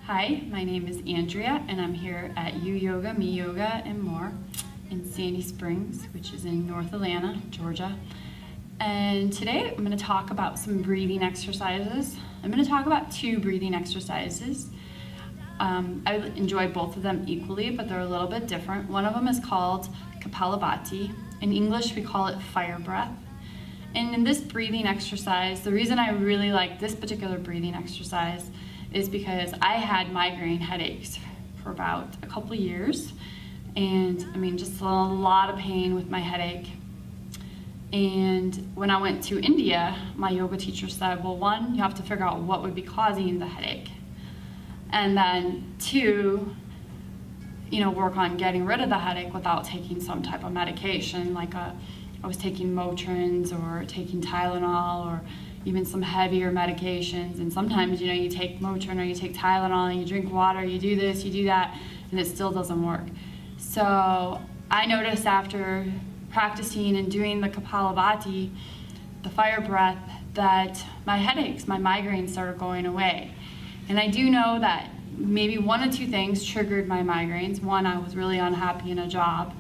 Hi, my name is Andrea and I'm here at You Yoga, Me Yoga and More in Sandy Springs, which is in North Atlanta, Georgia. And today I'm going to talk about some breathing exercises. I'm going to talk about two breathing exercises. I enjoy both of them equally, but they're a little bit different. One of them is called Kapalabhati. In English, we call it fire breath. And in this breathing exercise, the reason I really like this particular breathing exercise is because I had migraine headaches for about a couple years. And just a lot of pain with my headache. And when I went to India, my yoga teacher said, well, one, you have to figure out what would be causing the headache. And then two, work on getting rid of the headache without taking some type of medication, like I was taking Motrins or taking Tylenol or even some heavier medications. And sometimes, you take Motrin or you take Tylenol and you drink water, you do this, you do that, and it still doesn't work. So I noticed after practicing and doing the Kapalabhati, the fire breath, that my headaches, my migraines started going away. And I do know that maybe one or two things triggered my migraines. One, I was really unhappy in a job,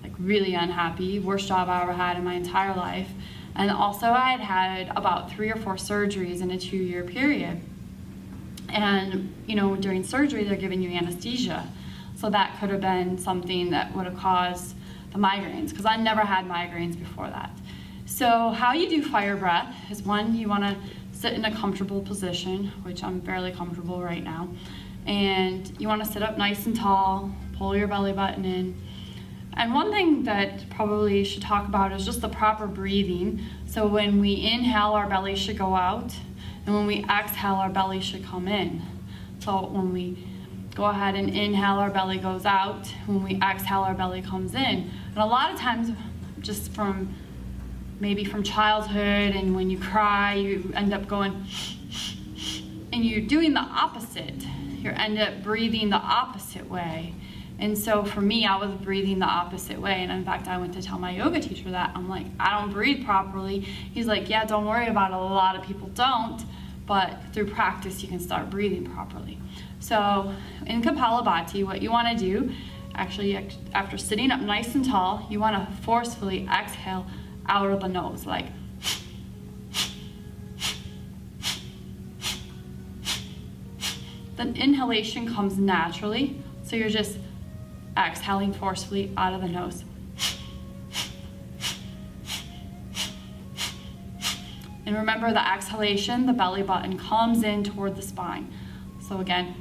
like really unhappy, worst job I ever had in my entire life. And also I had about 3 or 4 surgeries in a 2-year period. And, during surgery, they're giving you anesthesia. So that could have been something that would have caused the migraines, because I never had migraines before that. So how you do fire breath is, one, you want to sit in a comfortable position, which I'm fairly comfortable right now. And you want to sit up nice and tall, pull your belly button in. And one thing that probably you should talk about is just the proper breathing. So when we inhale, our belly should go out, and when we exhale, our belly should come in. So when we go ahead and inhale, our belly goes out. When we exhale, our belly comes in. And a lot of times, just from childhood, and when you cry, you end up going, and you're doing the opposite. You end up breathing the opposite way. And so for me, I was breathing the opposite way. And in fact, I went to tell my yoga teacher that. I'm like, I don't breathe properly. He's like, yeah, don't worry about it. A lot of people don't. But through practice, you can start breathing properly. So in Kapalabhati, what you want to do, actually, after sitting up nice and tall, you want to forcefully exhale out of the nose, like. The inhalation comes naturally, so you're just exhaling forcefully out of the nose. And remember, the exhalation, the belly button comes in toward the spine. So again.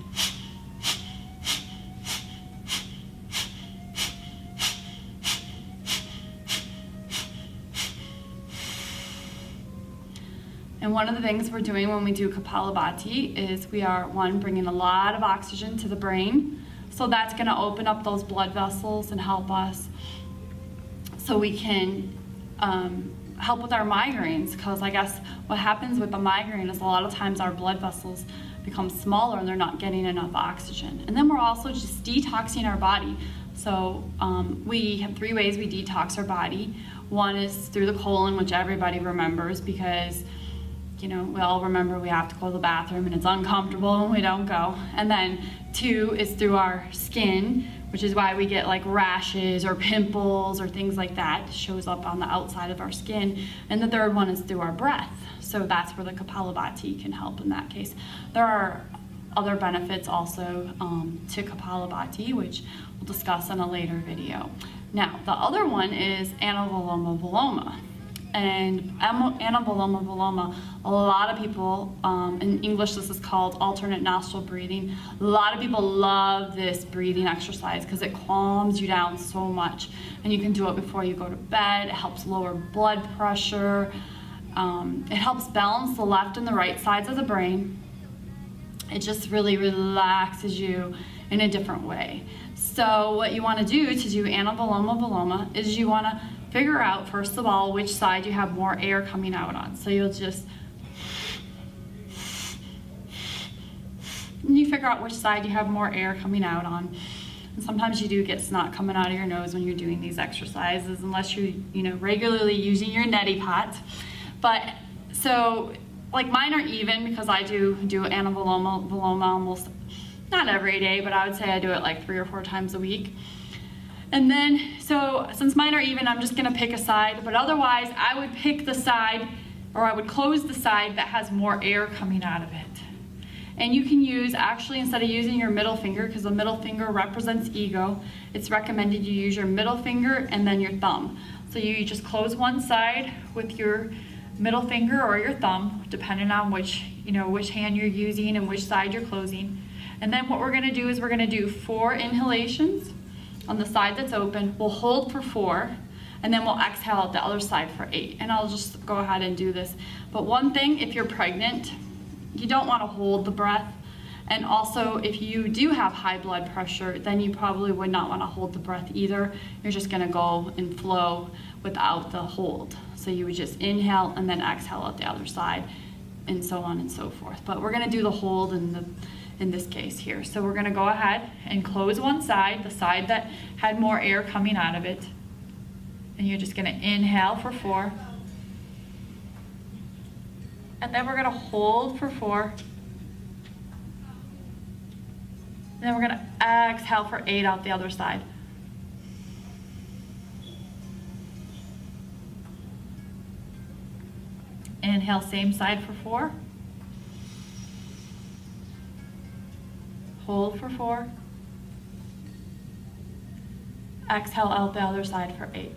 And one of the things we're doing when we do Kapalabhati is we are, one, bringing a lot of oxygen to the brain. So that's going to open up those blood vessels and help us so we can help with our migraines. Because I guess what happens with the migraine is a lot of times our blood vessels become smaller and they're not getting enough oxygen. And then we're also just detoxing our body. So we have 3 ways we detox our body. One is through the colon, which everybody remembers because we all remember we have to go to the bathroom and it's uncomfortable and we don't go. And then 2 is through our skin, which is why we get like rashes or pimples or things like that. It shows up on the outside of our skin. And the 3rd one is through our breath. So that's where the Kapalabhati can help in that case. There are other benefits also to Kapalabhati, which we'll discuss in a later video. Now, the other one is Anavaloma Viloma. And Anavaloma Viloma, a lot of people, in English this is called alternate nostril breathing. A lot of people love this breathing exercise because it calms you down so much. And you can do it before you go to bed. It helps lower blood pressure. It helps balance the left and the right sides of the brain. It just really relaxes you in a different way. So what you want to do Anavaloma Viloma is you want to figure out, first of all, which side you have more air coming out on. So you'll just, and you figure out which side you have more air coming out on. And sometimes you do get snot coming out of your nose when you're doing these exercises, unless you're, regularly using your neti pot. But so, like mine are even because I do Anavaloma almost not every day, but I would say I do it like 3 or 4 times a week. And then, so since mine are even, I'm just gonna pick a side, but otherwise I would pick the side, or I would close the side that has more air coming out of it. And you can use, actually, instead of using your middle finger, because the middle finger represents ego, it's recommended you use your middle finger and then your thumb. So you just close one side with your middle finger or your thumb, depending on which hand you're using and which side you're closing. And then what we're gonna do is we're gonna do 4 inhalations on the side that's open. We'll hold for 4, and then we'll exhale out the other side for 8. And I'll just go ahead and do this. But one thing, if you're pregnant, you don't want to hold the breath. And also, if you do have high blood pressure, then you probably would not want to hold the breath either. You're just going to go and flow without the hold. So you would just inhale and then exhale out the other side, and so on and so forth. But we're going to do the hold in this case here. So we're going to go ahead and close one side, the side that had more air coming out of it. And you're just going to inhale for 4. And then we're going to hold for 4. And then we're going to exhale for 8 out the other side. Inhale, same side for 4. Hold for 4. Exhale out the other side for 8.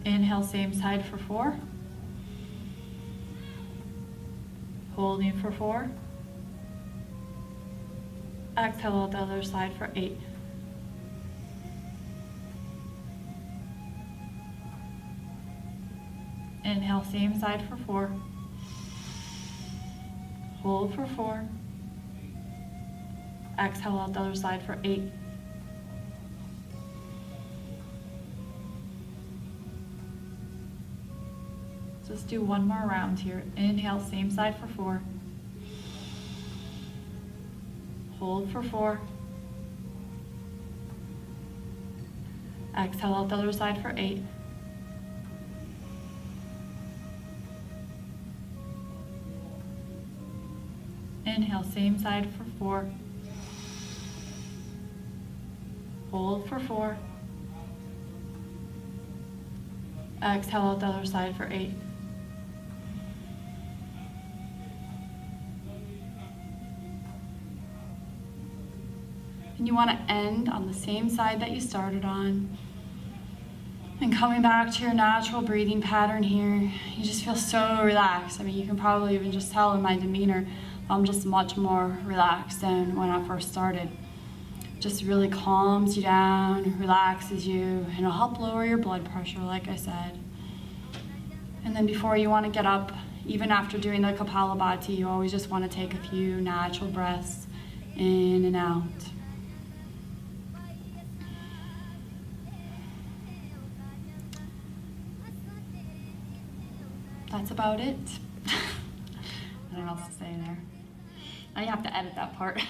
Inhale, same side for 4. Holding for 4. Exhale out the other side for 8. Inhale, same side for 4. Hold for 4. Exhale out the other side for 8. Just do one more round here. Inhale, same side for 4. Hold for 4. Exhale out the other side for 8. Inhale, same side for 4. Hold for 4. Exhale out the other side for 8. And you want to end on the same side that you started on. And coming back to your natural breathing pattern here, you just feel so relaxed. I mean, you can probably even just tell in my demeanor, I'm just much more relaxed than when I first started. Just really calms you down, relaxes you, and it'll help lower your blood pressure, like I said. And then before you want to get up, even after doing the Kapalabhati, you always just want to take a few natural breaths in and out. That's about it. I don't know what else to say there. I have to edit that part.